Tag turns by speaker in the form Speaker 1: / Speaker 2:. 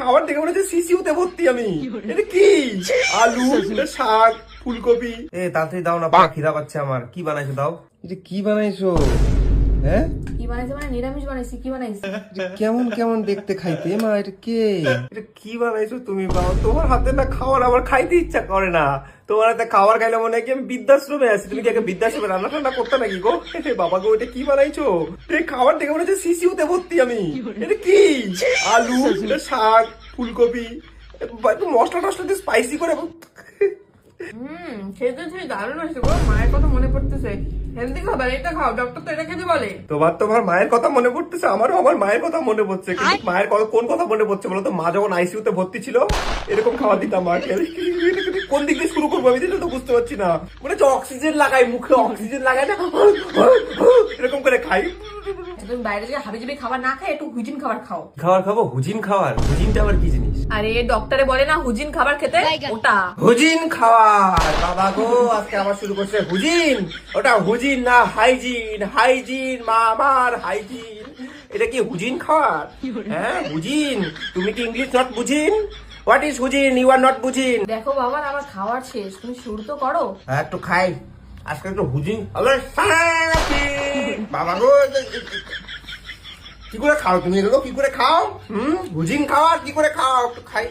Speaker 1: খাবার দেখে মনে হচ্ছে সিসিউতে ভর্তি আমি। এটা কি? আলু, শাক, ফুলকপি। তাড়াতাড়ি দাও না, খিদা পাচ্ছে আমার। কি বানাইছো দাও। এটা কি বানাইছো? হ্যাঁ
Speaker 2: কি বানাইছে মানে নিরামিষ বানাইছি। কি বানাইছি?
Speaker 1: কেমন কেমন দেখতে খাইতে মা? এটা কে? এটা কি বানাইছো তুমি বাবা? তোমার হাতে না খাওয়ার আমার খাইতে ইচ্ছা করে না। তোমার হাতে খাবার খাইলে মনে হয় কি আমি বৃদ্ধাশ্রমে আছি। তুমি কি আগে বৃদ্ধাশ্রমে রান্না টান্না করতে নাকি গো? বাবা গো, এটা কি বানাইছো? এই খাবার দেখে মনে হচ্ছে সিসিউতে ভর্তি আমি। এটা কি? আলু, শাক, ফুলকপি, একটু মশলা টসলা দিয়ে স্পাইসি করে।
Speaker 2: খেতে খেয়ে দারুণ হয়েছে গো। মায়ের কথা মনে পড়তেছে। হেলদি খাবার এটা খাও, ডক্টর তো এটা খেতে বলে।
Speaker 1: তোমার মায়ের কথা মনে পড়তেছে, আমারও আমার মায়ের কথা মনে পড়ছে। কিন্তু মায়ের কথা কোন কথা মনে পড়ছে বলো তো? মা যখন আইসিইউতে ভর্তি ছিল এরকম খাবার দিতাম মাকে। কোন দিক দিয়ে শুরু করবো আমি যেটা তো বুঝতে পারছি না। মনে হচ্ছে অক্সিজেন লাগাই, মুখে অক্সিজেন লাগাই না, এরকম করে খাই।
Speaker 2: তুমি বাইরে যে হাবিজাবি খাবার না খাই একটু হুজিন খাবার খাও।
Speaker 1: খাবার খাবো? হুজিন খাবার? হুজিনটা আবার কি জিনিস?
Speaker 2: আরে ডক্টরে বলে না হুজিন খাবার খেতে, ওটা
Speaker 1: হুজিন খাবার? বাবা গো, আজকে আবার শুরু করছে হুজিন। ওটা হুজিন না, হাইজিন। হাইজিন মা আমার, হাইজিন। এটা কি হুজিন খাবার? হ্যাঁ হুজিন। তুমি কি ইংলিশ নট বুঝিন? হোয়াট ইজ হুজিন? ইউ আর নট বুঝিন।
Speaker 2: দেখো বাবা আমার খাবার শেষ, তুমি শুরু তো করো।
Speaker 1: হ্যাঁ একটু খাই আজকে, একটু হুজিন। বাবা গো, কি করে খাও তুমি এগুলো? কি করে খাও? হুজিন খাওয়ার কি করে খাও? একটু খাই।